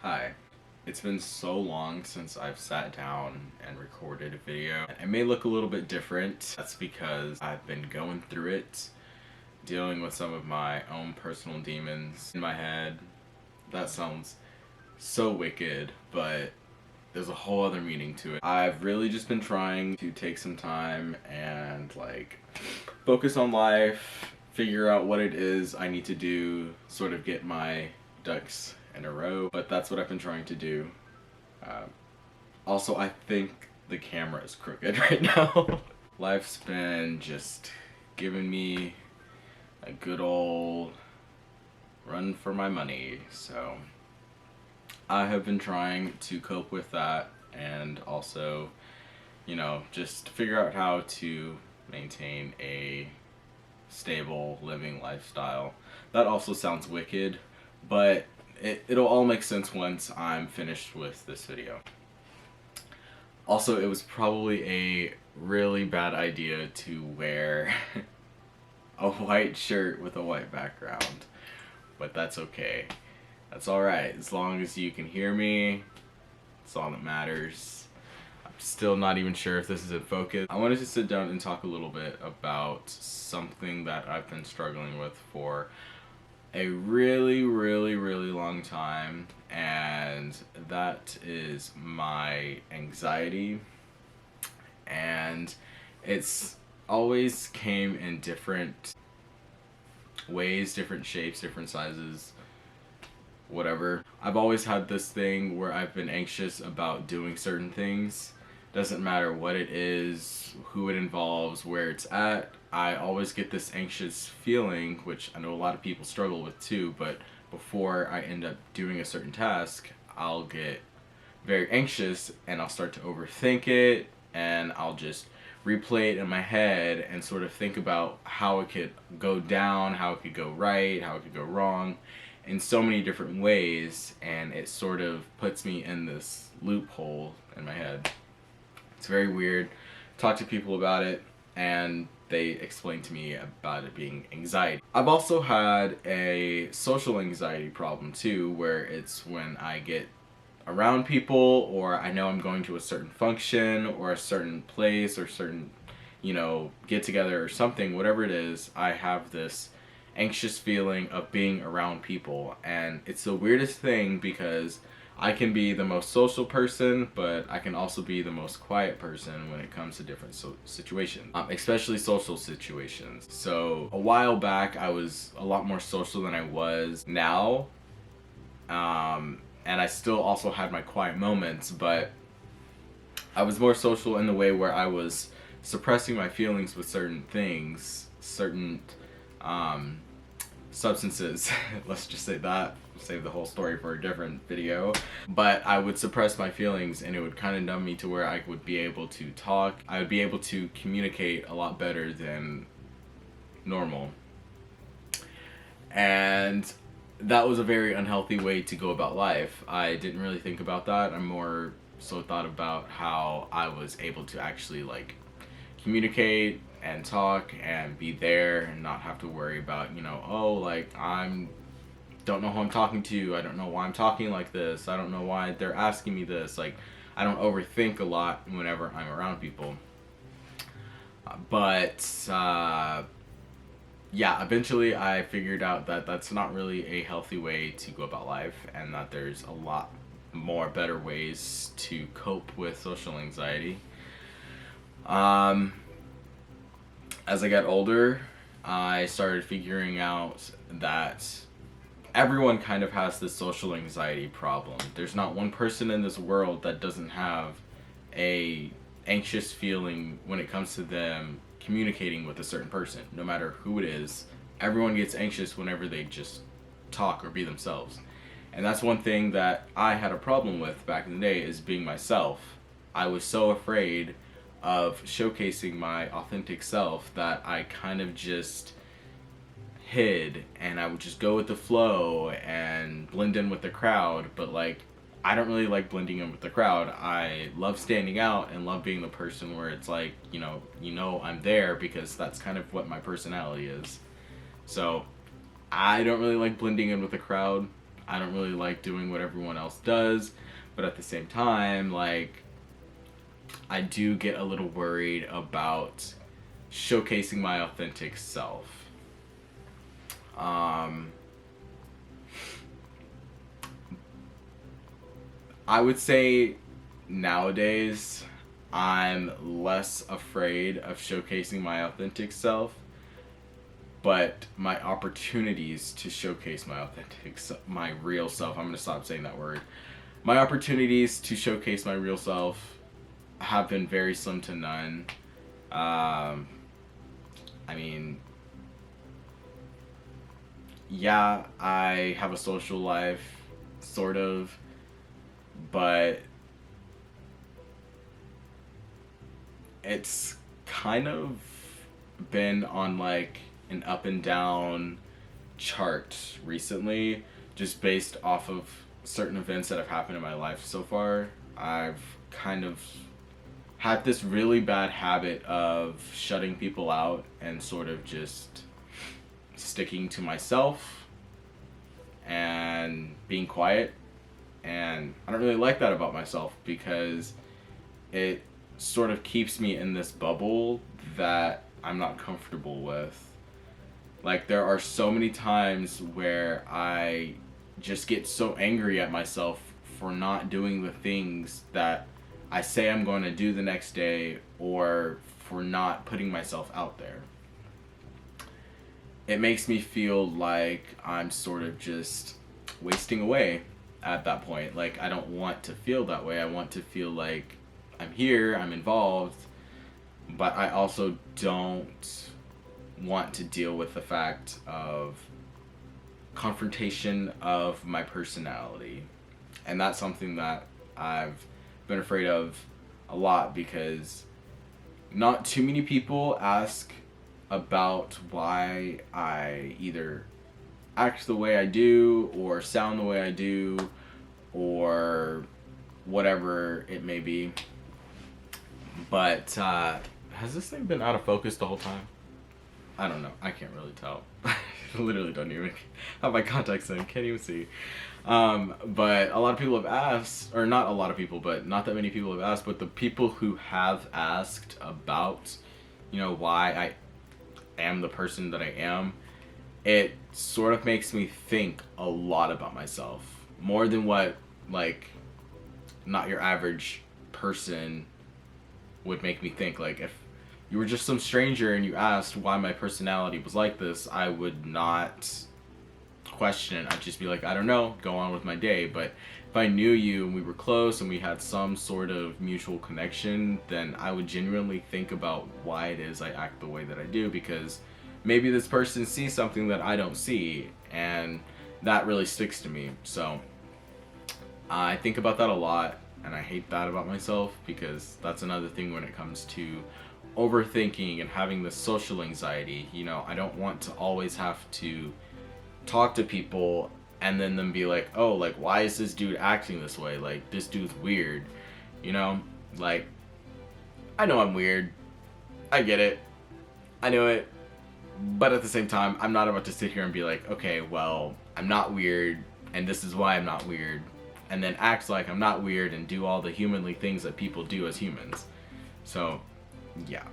Hi. It's been so long since I've sat down and recorded a video. It may look a little bit different. That's because I've been going through it, dealing with some of my own personal demons in my head. That sounds so wicked, but there's a whole other meaning to it. I've really just been trying to take some time and focus on life, figure out what it is I need to do, sort of get my ducks in a row, but that's what I've been trying to do. Uh, Also, I think the camera is crooked right now. Life's been just giving me a good old run for my money, so I have been trying to cope with that and also, just figure out how to maintain a stable living lifestyle. That also sounds wicked, but it'll all make sense once I'm finished with this video. Also, it was probably a really bad idea to wear a white shirt with a white background, but that's okay. That's alright, as long as you can hear me, that's all that matters. I'm still not even sure if this is in focus. I wanted to sit down and talk a little bit about something that I've been struggling with for a really, really, really long time, and that is my anxiety. And it's always came in different ways, different shapes, different sizes, whatever. I've always had this thing where I've been anxious about doing certain things. Doesn't matter what it is, who it involves, where it's at. I always get this anxious feeling, which I know a lot of people struggle with too, but before I end up doing a certain task, I'll get very anxious and I'll start to overthink it, and I'll just replay it in my head and sort of think about how it could go down, how it could go right, how it could go wrong in so many different ways, and it sort of puts me in this loophole in my head. It's very weird. Talk to people about it and they explain to me about it being anxiety. I've also had a social anxiety problem too, where it's when I get around people or I know I'm going to a certain function or a certain place or certain, get together or something, whatever it is, I have this anxious feeling of being around people. And it's the weirdest thing because I can be the most social person, but I can also be the most quiet person when it comes to different situations, especially social situations. So a while back, I was a lot more social than I was now. And I still also had my quiet moments, but I was more social in the way where I was suppressing my feelings with certain things, certain substances. Let's just say that. Save the whole story for a different video. But I would suppress my feelings and it would kind of numb me to where I would be able to talk. I would be able to communicate a lot better than normal. And that was a very unhealthy way to go about life. I didn't really think about that. I more so thought about how I was able to actually communicate and talk and be there and not have to worry about, I'm don't know who I'm talking to. I don't know why I'm talking like this. I don't know why they're asking me this. I don't overthink a lot whenever I'm around people. Yeah, eventually I figured out that that's not really a healthy way to go about life and that there's a lot more better ways to cope with social anxiety. As I got older, I started figuring out that everyone kind of has this social anxiety problem. There's not one person in this world that doesn't have a anxious feeling when it comes to them communicating with a certain person. No matter who it is, everyone gets anxious whenever they just talk or be themselves. And that's one thing that I had a problem with back in the day, is being myself. I was so afraid of showcasing my authentic self that I kind of just hid and I would just go with the flow and blend in with the crowd. But I don't really like blending in with the crowd. I love standing out and love being the person where it's I'm there, because that's kind of what my personality is. So I don't really like blending in with the crowd. I don't really like doing what everyone else does, but at the same time, like, I do get a little worried about showcasing my authentic self. I would say nowadays I'm less afraid of showcasing my authentic self, but my opportunities to showcase my real self, I'm going to stop saying that word. My opportunities to showcase my real self have been very slim to none. I mean, yeah, I have a social life, sort of, but it's kind of been on like an up and down chart recently, just based off of certain events that have happened in my life so far. I've kind of had this really bad habit of shutting people out and sort of just sticking to myself and being quiet. And I don't really like that about myself because it sort of keeps me in this bubble that I'm not comfortable with. Like, there are so many times where I just get so angry at myself for not doing the things that I say I'm going to do the next day, or for not putting myself out there. It makes me feel like I'm sort of just wasting away at that point. Like, I don't want to feel that way. I want to feel like I'm here, I'm involved, but I also don't want to deal with the fact of confrontation of my personality. And that's something that I've been afraid of a lot, because not too many people ask about why I either act the way I do or sound the way I do or whatever it may be. But has this thing been out of focus the whole time? I don't know. I can't really tell. I literally don't even have my contacts in. Can't even see. But a lot of people have asked, or not a lot of people, but not that many people have asked, but the people who have asked about, why I am the person that I am, it sort of makes me think a lot about myself. More than what, like, not your average person would make me think. Like, if you were just some stranger and you asked why my personality was like this, I would not question it. I'd just be like, I don't know, go on with my day. But if I knew you and we were close and we had some sort of mutual connection, then I would genuinely think about why it is I act the way that I do, because maybe this person sees something that I don't see, and that really sticks to me. So I think about that a lot, and I hate that about myself, because that's another thing when it comes to overthinking and having this social anxiety. I don't want to always have to talk to people and then them be like, oh, like, why is this dude acting this way? Like, this dude's weird. Like, I know I'm weird. I get it. I know it. But at the same time, I'm not about to sit here and be like, okay, well, I'm not weird, and this is why I'm not weird, and then act like I'm not weird and do all the humanly things that people do as humans. So, yeah.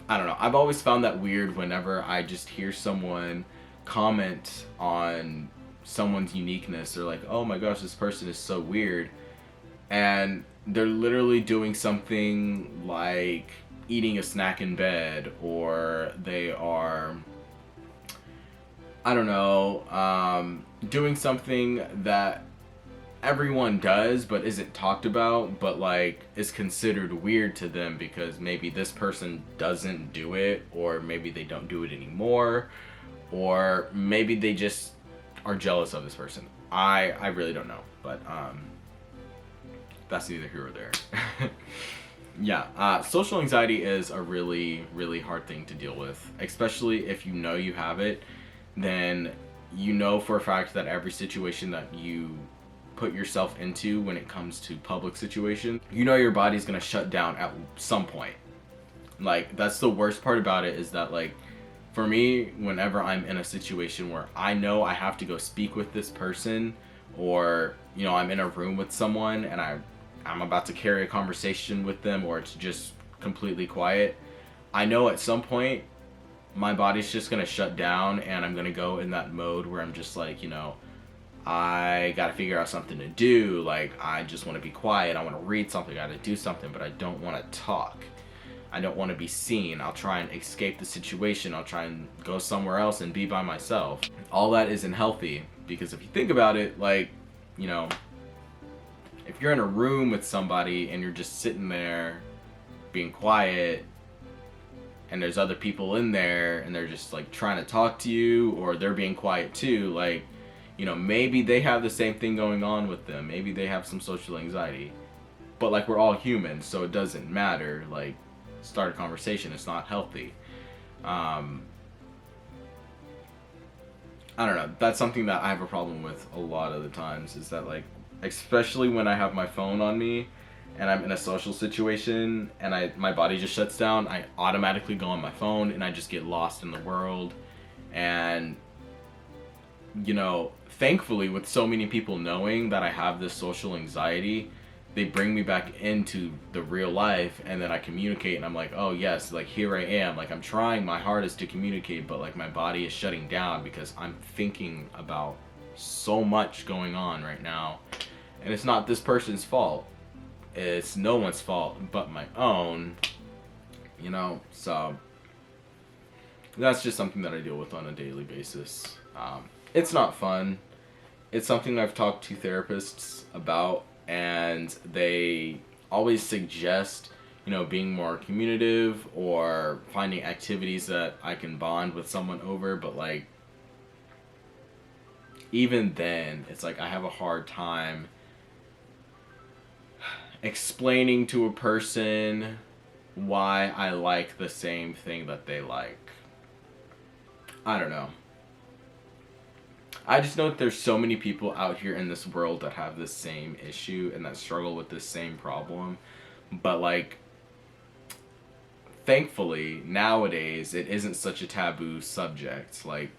I don't know. I've always found that weird whenever I just hear someone comment on someone's uniqueness. They're like, oh my gosh, this person is so weird. And they're literally doing something like eating a snack in bed, or they are, I don't know, doing something that everyone does but isn't talked about, but like is considered weird to them because maybe this person doesn't do it, or maybe they don't do it anymore, or maybe they just are jealous of this person. I really don't know, but that's neither here or there. Yeah, social anxiety is a really, really hard thing to deal with, especially if you know you have it. Then you know for a fact that every situation that you put yourself into when it comes to public situations, your body's gonna shut down at some point. Like, that's the worst part about it, is that, like, For me, whenever I'm in a situation where I know I have to go speak with this person, or I'm in a room with someone and I'm about to carry a conversation with them, or it's just completely quiet, I know at some point my body's just gonna shut down and I'm gonna go in that mode where I'm just like, I gotta figure out something to do. Like, I just want to be quiet. I want to read something. I gotta do something, but I don't want to talk. I don't want to be seen. I'll try and escape the situation. I'll try and go somewhere else and be by myself. All that isn't healthy, because if you think about it, like, if you're in a room with somebody and you're just sitting there being quiet, and there's other people in there and they're just like trying to talk to you, or they're being quiet too, like, maybe they have the same thing going on with them. Maybe they have some social anxiety. But like, we're all humans, so it doesn't matter. Like, start a conversation. It's not healthy. I don't know. That's something that I have a problem with a lot of the times, is that, like, especially when I have my phone on me and I'm in a social situation and my body just shuts down, I automatically go on my phone and I just get lost in the world. And thankfully, with so many people knowing that I have this social anxiety, they bring me back into the real life, and then I communicate, and I'm like, oh yes, like, here I am, like, I'm trying my hardest to communicate, but like, my body is shutting down because I'm thinking about so much going on right now. And it's not this person's fault. It's no one's fault but my own, so that's just something that I deal with on a daily basis. It's not fun. It's something I've talked to therapists about, and they always suggest, being more communicative or finding activities that I can bond with someone over, but like, even then, it's like I have a hard time explaining to a person why I like the same thing that they like. I don't know. I just know that there's so many people out here in this world that have this same issue and that struggle with this same problem. But like, thankfully, nowadays, it isn't such a taboo subject. Like,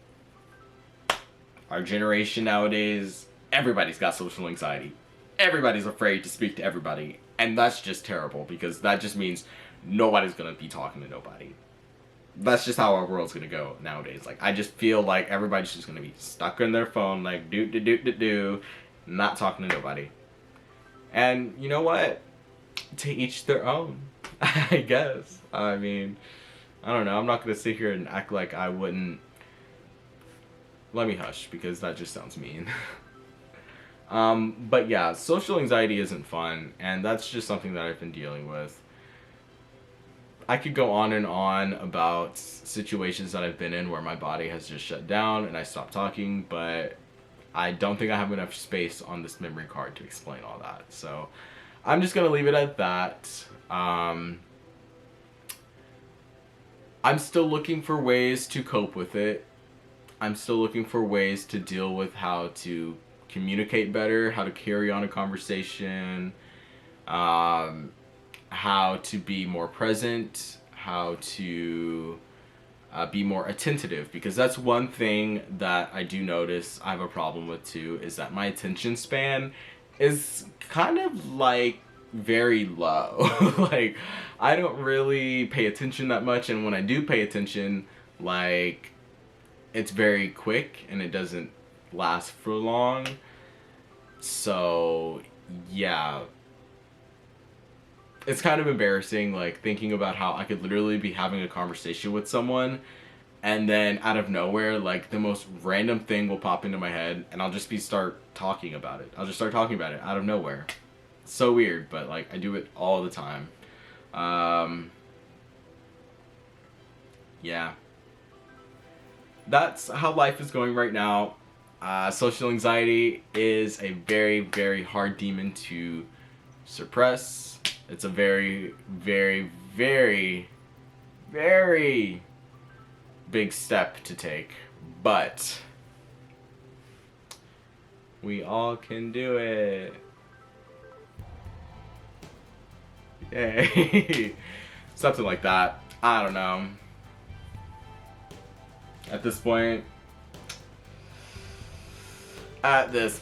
our generation nowadays, everybody's got social anxiety. Everybody's afraid to speak to everybody. And that's just terrible, because that just means nobody's gonna be talking to nobody. That's just how our world's gonna go nowadays. Like, I just feel like everybody's just gonna be stuck in their phone, like, not talking to nobody. And you know what? To each their own, I guess. I mean, I don't know. I'm not gonna sit here and act like I wouldn't. Let me hush, because that just sounds mean. But yeah, social anxiety isn't fun, and that's just something that I've been dealing with. I could go on and on about situations that I've been in where my body has just shut down and I stopped talking, but I don't think I have enough space on this memory card to explain all that. So I'm just going to leave it at that. I'm still looking for ways to cope with it. I'm still looking for ways to deal with how to communicate better, how to carry on a conversation, how to be more present, how to be more attentive, because that's one thing that I do notice I have a problem with too, is that my attention span is kind of like very low. Like, I don't really pay attention that much, and when I do pay attention, like, it's very quick and it doesn't last for long. So yeah, it's kind of embarrassing, like, thinking about how I could literally be having a conversation with someone, and then out of nowhere, like, the most random thing will pop into my head, and I'll just start talking about it. I'll just start talking about it out of nowhere. It's so weird, but like, I do it all the time. Yeah. That's how life is going right now. Social anxiety is a very, very hard demon to suppress. It's a very, very, very, very big step to take, but we all can do it. Yay. Something like that. I don't know. At this point, that's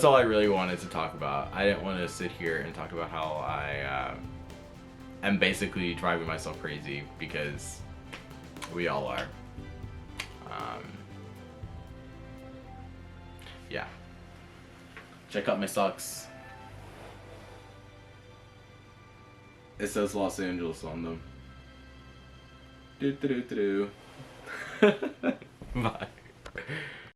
all I really wanted to talk about. I didn't want to sit here and talk about how I am basically driving myself crazy, because we all are. Yeah. Check out my socks. It says Los Angeles on them. Do do do do. Bye.